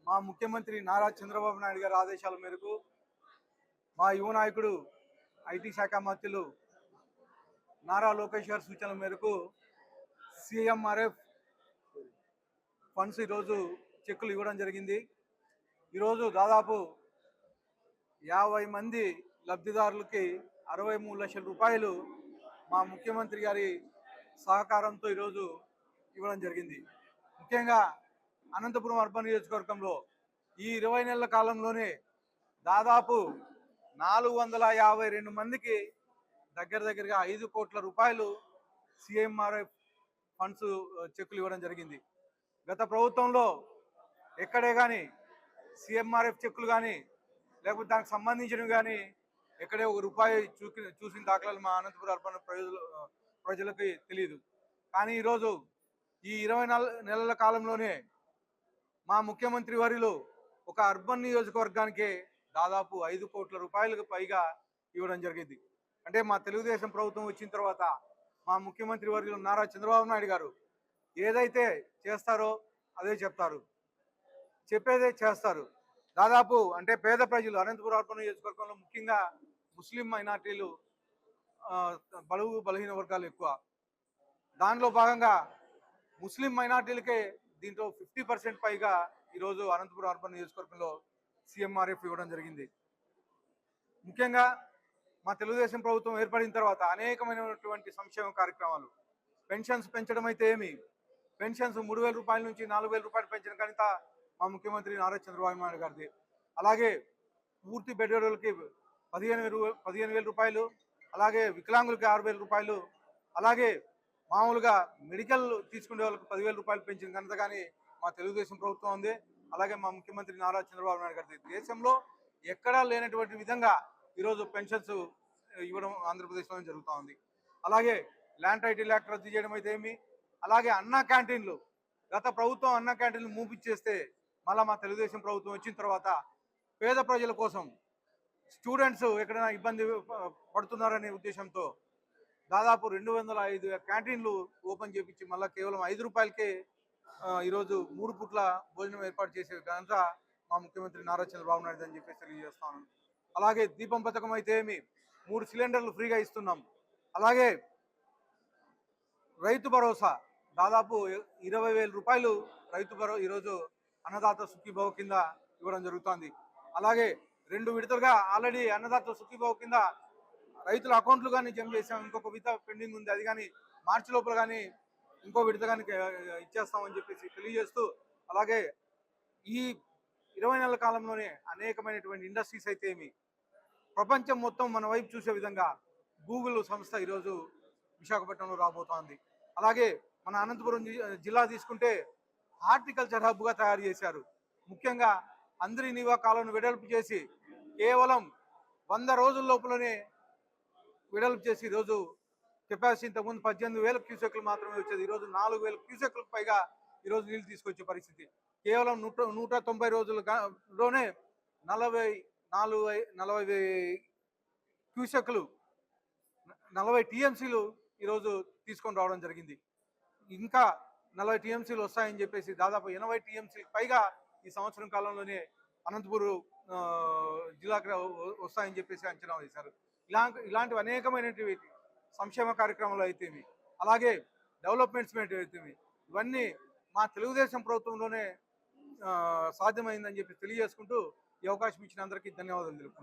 మా ముఖ్యమంత్రి నారా చంద్రబాబు నాయుడు గారి ఆదేశాల మేరకు మా యువ నాయకుడు ఐటీ శాఖ మంత్రులు నారా లోకేష్ గారి సూచనల మేరకు సీఎంఆర్ఎఫ్ ఫండ్స్ ఈరోజు చెక్కులు ఇవ్వడం జరిగింది. ఈరోజు దాదాపు 50 మంది లబ్ధిదారులకి 63 లక్షల రూపాయలు మా ముఖ్యమంత్రి గారి సహకారంతో ఈరోజు ఇవ్వడం జరిగింది. ముఖ్యంగా అనంతపురం అర్బన్ నియోజకవర్గంలో ఈ 20 నెలల కాలంలోనే దాదాపు 452 మందికి దగ్గరగా 5 కోట్ల రూపాయలు సీఎంఆర్ఎఫ్ ఫండ్స్ చెక్కులు ఇవ్వడం జరిగింది. గత ప్రభుత్వంలో ఎక్కడే కానీ సీఎంఆర్ఎఫ్ చెక్కులు కానీ లేకపోతే దానికి సంబంధించినవి కానీ ఎక్కడే ఒక రూపాయి చూసిన దాఖలాలు మా అనంతపురం అర్బన్ ప్రజలకి తెలియదు. కానీ ఈరోజు ఈ 20 నెలల కాలంలోనే మా ముఖ్యమంత్రి వర్యులు ఒక అర్బన్ నియోజకవర్గానికి దాదాపు 5 కోట్ల రూపాయలకు పైగా ఇవ్వడం జరిగింది. అంటే మా తెలుగుదేశం ప్రభుత్వం వచ్చిన తర్వాత మా ముఖ్యమంత్రి వర్యులు నారా చంద్రబాబు నాయుడు గారు ఏదైతే చేస్తారో అదే చెప్తారు, చెప్పేదే చేస్తారు. దాదాపు అంటే పేద ప్రజలు అనంతపురం అర్బన్ నియోజకవర్గంలో ముఖ్యంగా ముస్లిం మైనార్టీలు, బలుగు బలహీన వర్గాలు ఎక్కువ. దానిలో భాగంగా ముస్లిం మైనార్టీలకే దీంట్లో 50% పైగా ఈరోజు అనంతపురం అర్బన్ నియోజకవర్గంలో సీఎంఆర్ఎఫ్ ఇవ్వడం జరిగింది. ముఖ్యంగా మా తెలుగుదేశం ప్రభుత్వం ఏర్పడిన తర్వాత అనేకమైనటువంటి సంక్షేమ కార్యక్రమాలు, పెన్షన్స్ పెంచడం అయితే ఏమి, పెన్షన్స్ 3,000 రూపాయల నుంచి 4,000 రూపాయలు పెంచిన ఘనత మా ముఖ్యమంత్రి నారా చంద్రబాబు నాయుడు గారిది. అలాగే పూర్తి బెడ్డోళ్ళకి 15,000 రూపాయలు, అలాగే వికలాంగులకి 6,000 రూపాయలు, అలాగే మామూలుగా మెడికల్ తీసుకునే వాళ్ళకి 10,000 రూపాయలు పెంచిన ఘనత కానీ మా తెలుగుదేశం ప్రభుత్వం ఉంది. అలాగే మా ముఖ్యమంత్రి నారా చంద్రబాబు నాయుడు గారిది. దేశంలో ఎక్కడా లేనటువంటి విధంగా ఈరోజు పెన్షన్స్ ఇవ్వడం ఆంధ్రప్రదేశ్లో జరుగుతూ ఉంది. అలాగే ల్యాండ్ టైటిల్ యాక్ట్ రద్దు చేయడం అయితే ఏమి, అలాగే అన్నా క్యాంటీన్లు, గత ప్రభుత్వం అన్నా క్యాంటీన్లు మూపిచ్చేస్తే మళ్ళీ మా తెలుగుదేశం ప్రభుత్వం వచ్చిన తర్వాత పేద ప్రజల కోసం, స్టూడెంట్స్ ఎక్కడైనా ఇబ్బంది పడుతున్నారనే ఉద్దేశంతో దాదాపు 205 క్యాంటీన్లు ఓపెన్ చేయించి మళ్ళీ కేవలం 5 రూపాయలకే ఈరోజు 3 పూట్ల భోజనం ఏర్పాటు చేసే ఘనత మా ముఖ్యమంత్రి నారా చంద్రబాబు నాయుడు అని చెప్పేసి తెలియజేస్తాను. అలాగే దీపం పథకం అయితే ఏమి 3 సిలిండర్లు ఫ్రీగా ఇస్తున్నాం. అలాగే రైతు భరోసా దాదాపు 20,000 రూపాయలు ఈరోజు అన్నదాత సుఖీభవ కింద ఇవ్వడం జరుగుతుంది. అలాగే 2 విడతలుగా ఆల్రెడీ అన్నదాత సుఖీభవ కింద రైతుల అకౌంట్లు కానీ జమ చేసాం. ఇంకొక విడత పెండింగ్ ఉంది, అది కానీ మార్చి లోపల కానీ ఇంకో విడత కానీ ఇచ్చేస్తామని చెప్పేసి తెలియజేస్తూ, అలాగే ఈ 20 నెలల కాలంలోనే అనేకమైనటువంటి ఇండస్ట్రీస్ అయితే ఏమి ప్రపంచం మొత్తం మన వైపు చూసే విధంగా గూగుల్ సంస్థ ఈరోజు విశాఖపట్నంలో రాబోతోంది. అలాగే మన అనంతపురం జిల్లా తీసుకుంటే హార్టికల్చర్ హబ్గా తయారు చేశారు. ముఖ్యంగా అందరి నీవా కాలను వెడల్పు చేసి కేవలం 100 రోజుల లోపలనే వెడల్పు చేసి ఈరోజు కెపాసిటీ ఇంతకుముందు 18,000 క్యూసెక్లు మాత్రమే వచ్చేది, ఈరోజు 4,000 క్యూసెక్లకు పైగా ఈరోజు నీళ్ళు తీసుకొచ్చే పరిస్థితి. కేవలం 190 రోజుల్లోనే 40 క్యూసెక్లు 40 టీఎంసీలు ఈరోజు తీసుకొని రావడం జరిగింది. ఇంకా 40 టీఎంసీలు వస్తాయని చెప్పేసి దాదాపు 80 టీఎంసీలకు పైగా ఈ సంవత్సరం కాలంలోనే అనంతపురం జిల్లాకి వస్తాయని చెప్పేసి అంచనా వేశారు. ఇలాంటివి అనేకమైనటువంటి సంక్షేమ కార్యక్రమాలు అయితేవి, అలాగే డెవలప్మెంట్స్ అయితేవి, ఇవన్నీ మా తెలుగుదేశం ప్రభుత్వంలోనే సాధ్యమైందని చెప్పి తెలియజేసుకుంటూ ఈ అవకాశం ఇచ్చిన అందరికీ ధన్యవాదాలు తెలుపుతున్నాను.